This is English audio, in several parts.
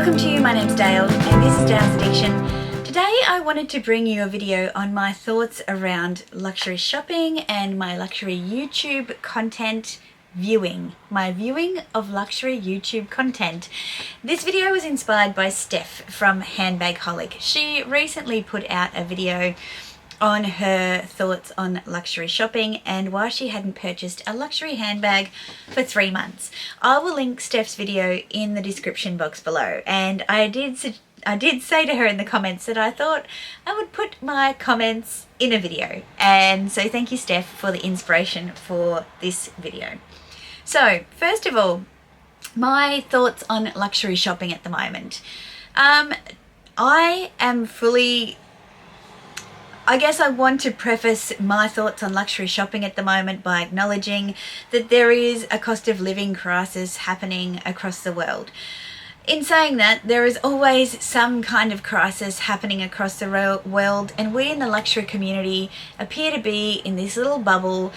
Welcome to you, my name's Dale and this is DaylesAddiction. Today I wanted to bring you a video on my thoughts around luxury shopping and my luxury YouTube content viewing. My viewing of luxury YouTube content. This video was inspired by Steph from Handbagaholic. She recently put out a video on her thoughts on luxury shopping and why she hadn't purchased a luxury handbag for 3 months. I will link Steph's video in the description box below, and I did say to her in the comments that I thought I would put my comments in a video, and so thank you, Steph, for the inspiration for this video. So first of all, my thoughts on luxury shopping at the moment. I guess I want to preface my thoughts on luxury shopping at the moment by acknowledging that there is a cost of living crisis happening across the world. In saying that, there is always some kind of crisis happening across the world, and we in the luxury community appear to be in this little bubble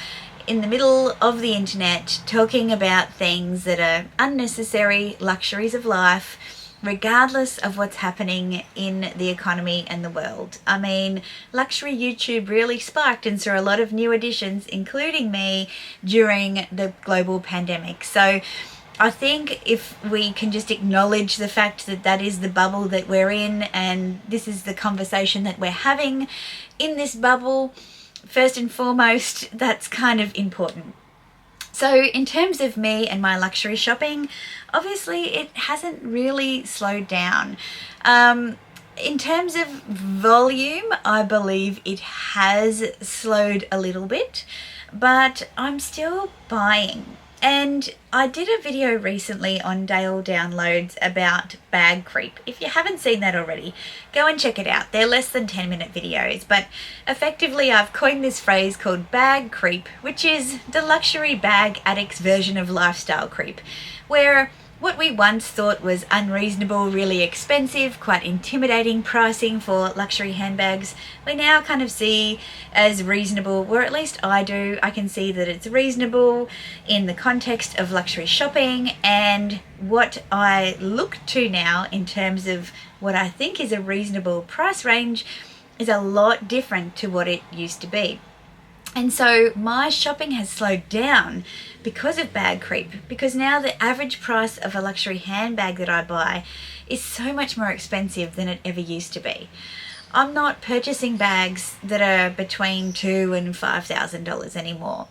in the middle of the internet talking about things that are unnecessary luxuries of life, regardless of what's happening in the economy and the world. I mean, luxury YouTube really sparked and saw a lot of new additions, including me, during the global pandemic. So I think if we can just acknowledge the fact that that is the bubble that we're in, and this is the conversation that we're having in this bubble, first and foremost, that's kind of important. So in terms of me and my luxury shopping, obviously it hasn't really slowed down. In terms of volume, I believe it has slowed a little bit, but I'm still buying. And I did a video recently on Dale Downloads about bag creep. If you haven't seen that already, go and check it out. They're less than 10-minute videos, but effectively I've coined this phrase called bag creep, which is the luxury bag addict's version of lifestyle creep, where what we once thought was unreasonable, really expensive, quite intimidating pricing for luxury handbags, we now kind of see as reasonable, or at least I do. I can see that it's reasonable in the context of luxury shopping, and what I look to now in terms of what I think is a reasonable price range is a lot different to what it used to be. And so my shopping has slowed down because of bag creep, because now the average price of a luxury handbag that I buy is so much more expensive than it ever used to be. I'm not purchasing bags that are between $2,000 and $5,000 anymore.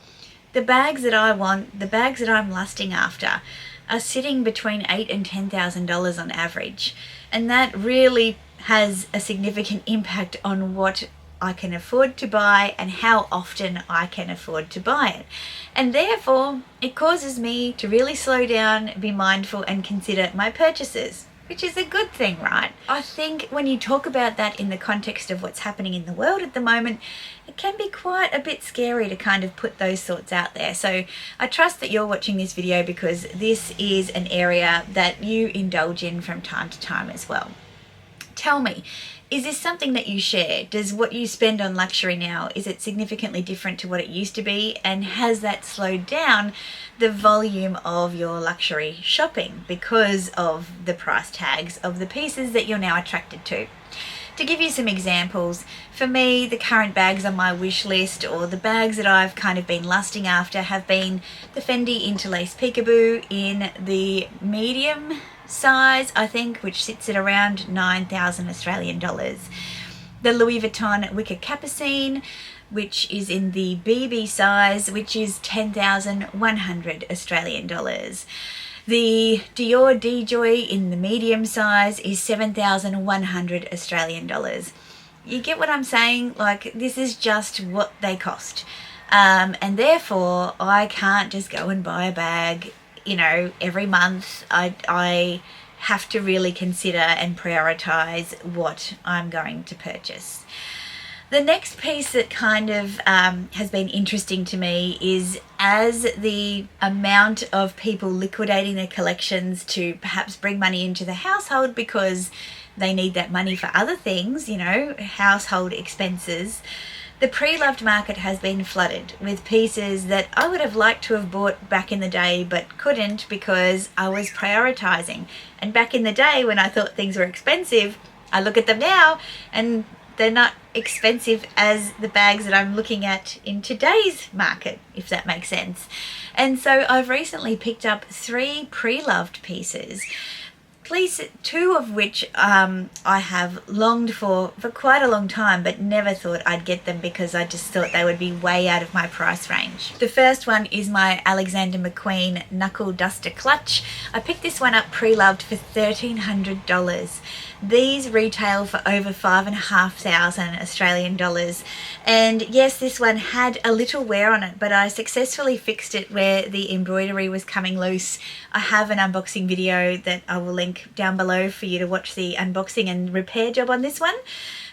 The bags that I want, the bags that I'm lusting after, are sitting between $8,000 and $10,000 on average. And that really has a significant impact on what I can afford to buy and how often I can afford to buy it. And therefore, it causes me to really slow down, be mindful, and consider my purchases, which is a good thing, right? I think when you talk about that in the context of what's happening in the world at the moment, it can be quite a bit scary to kind of put those thoughts out there. So I trust that you're watching this video because this is an area that you indulge in from time to time as well. Tell me, is this something that you share? Does what you spend on luxury now, is it significantly different to what it used to be? And has that slowed down the volume of your luxury shopping because of the price tags of the pieces that you're now attracted to? To give you some examples, for me, the current bags on my wish list, or the bags that I've kind of been lusting after, have been the Fendi Interlace Peekaboo in the medium size, I think, which sits at around 9,000 Australian dollars. The Louis Vuitton Wicker Capucine, which is in the BB size, which is 10,100 Australian dollars. The Dior DJoy in the medium size is 7,100 Australian dollars. You get what I'm saying? Like, this is just what they cost. And therefore, I can't just go and buy a bag, you know, every month. I have to really consider and prioritize what I'm going to purchase. The next piece that kind of has been interesting to me is as the amount of people liquidating their collections to perhaps bring money into the household because they need that money for other things, you know, household expenses, The pre-loved market has been flooded with pieces that I would have liked to have bought back in the day but couldn't because I was prioritising. And back in the day when I thought things were expensive, I look at them now and they're not expensive as the bags that I'm looking at in today's market, if that makes sense. And so I've recently picked up 3 pre-loved pieces, at least 2 of which I have longed for quite a long time, but never thought I'd get them because I just thought they would be way out of my price range. The first one is my Alexander McQueen Knuckle Duster Clutch. I picked this one up pre-loved for $1,300. These retail for over 5,500 Australian dollars. And yes, this one had a little wear on it, but I successfully fixed it where the embroidery was coming loose. I have an unboxing video that I will link down below for you to watch the unboxing and repair job on this one.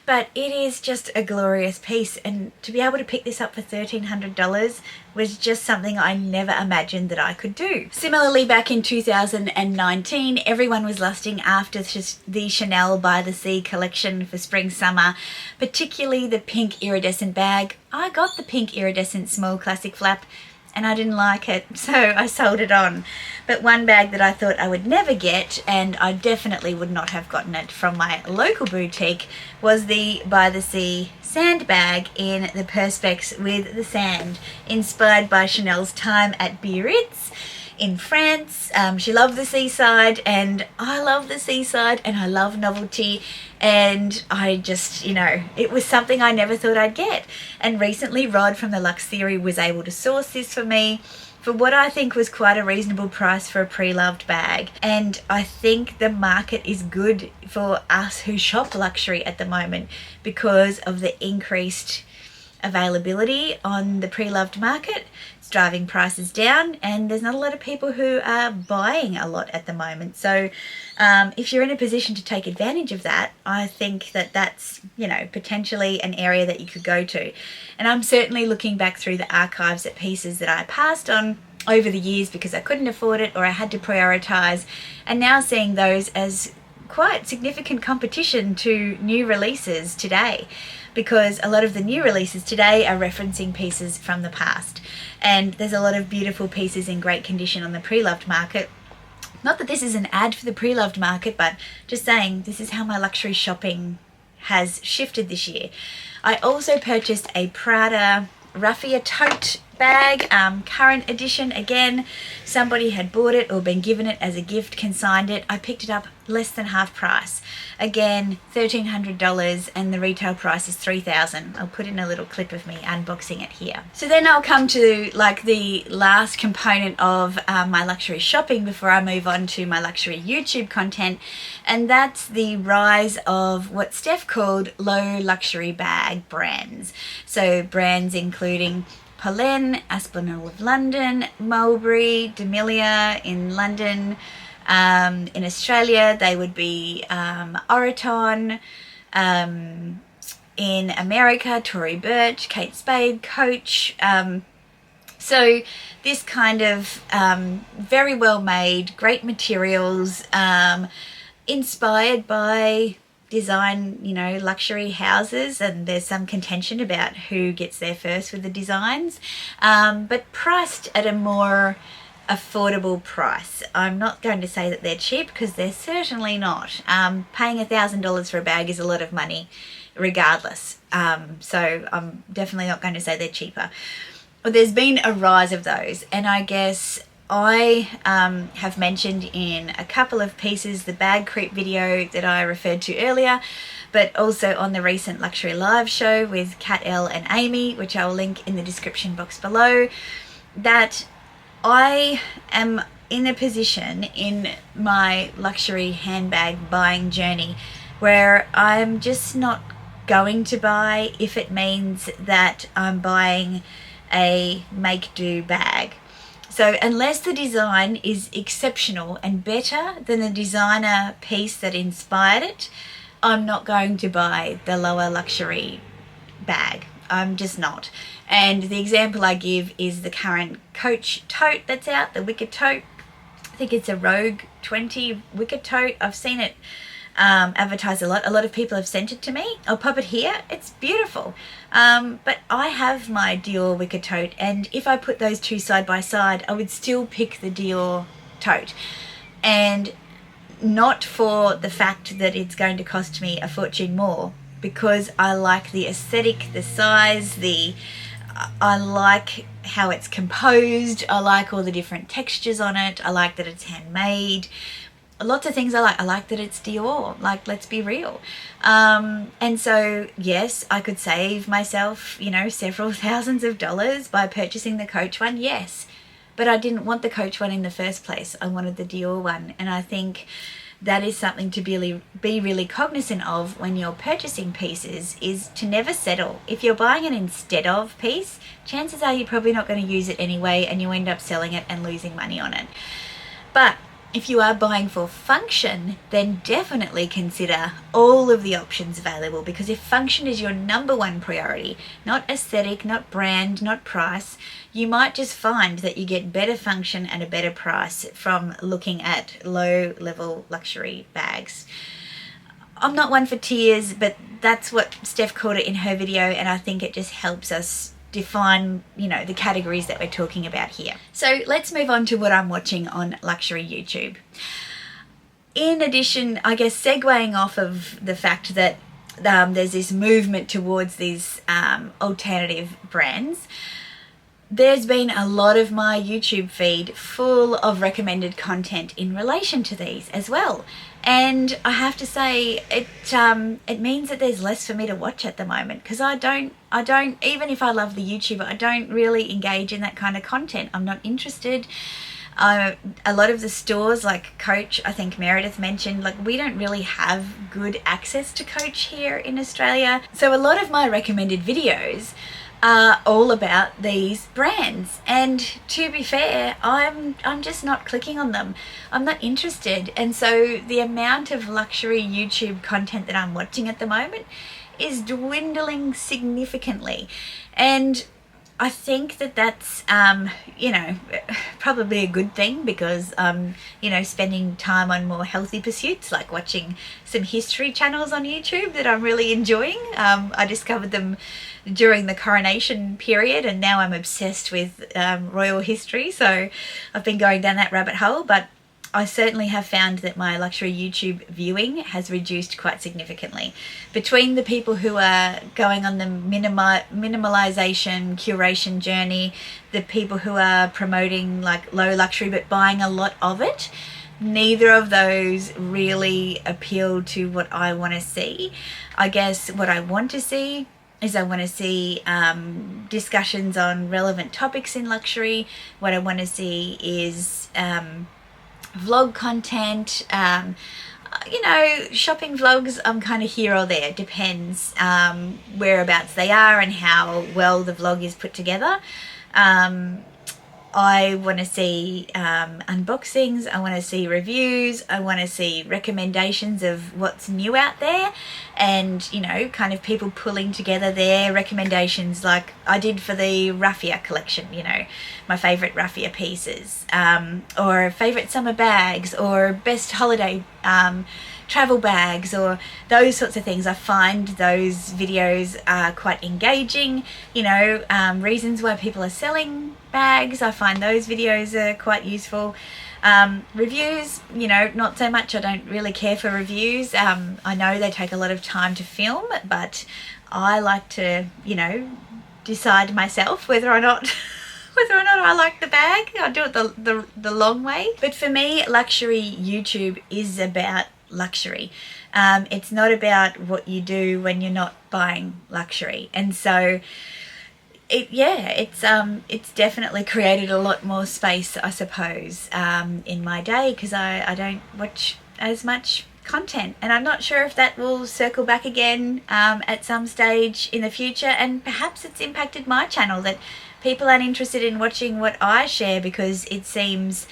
But it is just a glorious piece, and to be able to pick this up for $1,300 was just something I never imagined that I could do. Similarly, back in 2019, everyone was lusting after the Chanel by the Sea collection for spring-summer, particularly the pink iridescent bag. I got the pink iridescent small classic flap and I didn't like it, so I sold it on. But one bag that I thought I would never get, and I definitely would not have gotten it from my local boutique, was the By the Sea sand bag in the Perspex with the sand, inspired by Chanel's time at Biarritz in France. She loved the seaside, and I love the seaside, and I love novelty, and I just, it was something I never thought I'd get. And recently Rod from the Luxe Theory was able to source this for me for what I think was quite a reasonable price for a pre-loved bag. And I think the market is good for us who shop luxury at the moment because of the increased availability on the pre-loved market. It's driving prices down, and there's not a lot of people who are buying a lot at the moment. So if you're in a position to take advantage of that, I think that that's, potentially an area that you could go to. And I'm certainly looking back through the archives at pieces that I passed on over the years because I couldn't afford it or I had to prioritize, and now seeing those as quite significant competition to new releases today, because a lot of the new releases today are referencing pieces from the past, and there's a lot of beautiful pieces in great condition on the pre-loved market. Not that this is an ad for the pre-loved market, but just saying this is how my luxury shopping has shifted this year. I also purchased a Prada Raffia tote bag, current edition. Again, somebody had bought it or been given it as a gift, consigned it. I picked it up less than half price. Again, $1,300, and the retail price is $3,000. I'll put in a little clip of me unboxing it here. So then I'll come to the last component of my luxury shopping before I move on to my luxury YouTube content, and that's the rise of what Steph called low luxury bag brands. So brands including Pollen, Aspinall of London, Mulberry, D'Amelia in London. In Australia, they would be Oroton. In America, Tory Burch, Kate Spade, Coach. So this kind of very well made, great materials, inspired by design, luxury houses, and there's some contention about who gets there first with the designs, but priced at a more affordable price. I'm not going to say that they're cheap because they're certainly not. Paying $1,000 for a bag is a lot of money regardless, so I'm definitely not going to say they're cheaper. But there's been a rise of those, and I guess I have mentioned in a couple of pieces the bag creep video that I referred to earlier, but also on the recent Luxury Live show with Kat L and Amy, which I will link in the description box below, that I am in a position in my luxury handbag buying journey where I'm just not going to buy if it means that I'm buying a make-do bag. So unless the design is exceptional and better than the designer piece that inspired it, I'm not going to buy the lower luxury bag. I'm just not. And the example I give is the current Coach tote that's out, the Wicked tote. I think it's a Rogue 20 Wicked tote. I've seen it advertise a lot. A lot of people have sent it to me. I'll pop it here. It's beautiful. But I have my Dior wicker tote, and if I put those two side by side, I would still pick the Dior tote. And not for the fact that it's going to cost me a fortune more, because I like the aesthetic, the size, I like how it's composed, I like all the different textures on it, I like that it's handmade. Lots of things I like. I like that it's Dior, like, let's be real. And so, yes, I could save myself, several thousands of dollars by purchasing the Coach one, yes. But I didn't want the Coach one in the first place. I wanted the Dior one. And I think that is something to be really cognizant of when you're purchasing pieces, is to never settle. If you're buying an instead of piece, chances are you're probably not going to use it anyway, and you end up selling it and losing money on it. But if you are buying for function, then definitely consider all of the options available, because if function is your number one priority, not aesthetic, not brand, not price, you might just find that you get better function and a better price from looking at low-level luxury bags. I'm not one for tiers, but that's what Steph called it in her video, and I think it just helps us define, the categories that we're talking about here. So let's move on to what I'm watching on luxury YouTube. In addition, I guess, segueing off of the fact that there's this movement towards these alternative brands, there's been a lot of my YouTube feed full of recommended content in relation to these as well. And I have to say, it means that there's less for me to watch at the moment, because I don't, even if I love the YouTuber, I don't really engage in that kind of content. I'm not interested. A lot of the stores, like Coach, I think Meredith mentioned, like, we don't really have good access to Coach here in Australia. So a lot of my recommended videos are all about these brands, and to be fair, I'm just not clicking on them. I'm not interested. And so the amount of luxury YouTube content that I'm watching at the moment is dwindling significantly, and I think that that's probably a good thing, because spending time on more healthy pursuits, like watching some history channels on YouTube that I'm really enjoying. I discovered them during the coronation period, and now I'm obsessed with royal history, so I've been going down that rabbit hole. But I certainly have found that my luxury YouTube viewing has reduced quite significantly. Between the people who are going on the minimalization, curation journey, the people who are promoting like low luxury but buying a lot of it, neither of those really appeal to what I want to see. I guess what I want to see is, I want to see discussions on relevant topics in luxury. What I want to see is vlog content, shopping vlogs. I'm kind of here or there, depends whereabouts they are and how well the vlog is put together. I want to see unboxings, I want to see reviews, I want to see recommendations of what's new out there, and kind of people pulling together their recommendations, like I did for the raffia collection, my favorite raffia pieces, or favorite summer bags, or best holiday travel bags, or those sorts of things. I find those videos are quite engaging. Reasons why people are selling bags, I find those videos are quite useful. Reviews, not so much. I don't really care for reviews. I know they take a lot of time to film, but I like to, decide myself whether or not I like the bag. I do it the long way. But for me, luxury YouTube is about luxury. It's not about what you do when you're not buying luxury. And so it's definitely created a lot more space, I suppose, in my day, because I don't watch as much content, and I'm not sure if that will circle back again at some stage in the future. And perhaps it's impacted my channel, that people aren't interested in watching what I share because it seems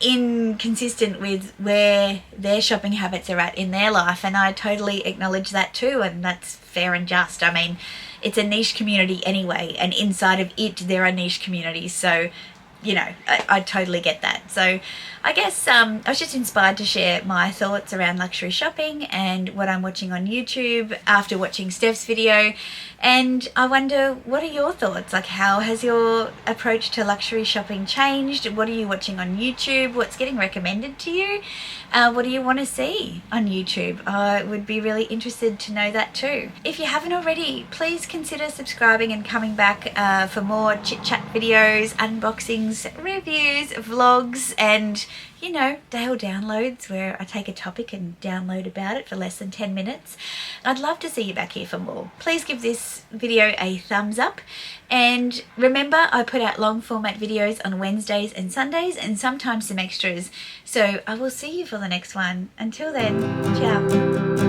inconsistent with where their shopping habits are at in their life. And I totally acknowledge that too, and that's fair and just. I mean, it's a niche community anyway, and inside of it there are niche communities, so I totally get that. So I guess I was just inspired to share my thoughts around luxury shopping and what I'm watching on YouTube after watching Steph's video. And I wonder, what are your thoughts? Like, how has your approach to luxury shopping changed? What are you watching on YouTube? What's getting recommended to you? What do you want to see on YouTube? I would be really interested to know that too. If you haven't already, please consider subscribing and coming back for more chit-chat videos, unboxings, reviews, vlogs, and Dale downloads, where I take a topic and download about it for less than 10 minutes. I'd love to see you back here for more. Please give this video a thumbs up, and remember, I put out long format videos on Wednesdays and Sundays, and sometimes some extras. So I will see you for the next one. Until then, ciao.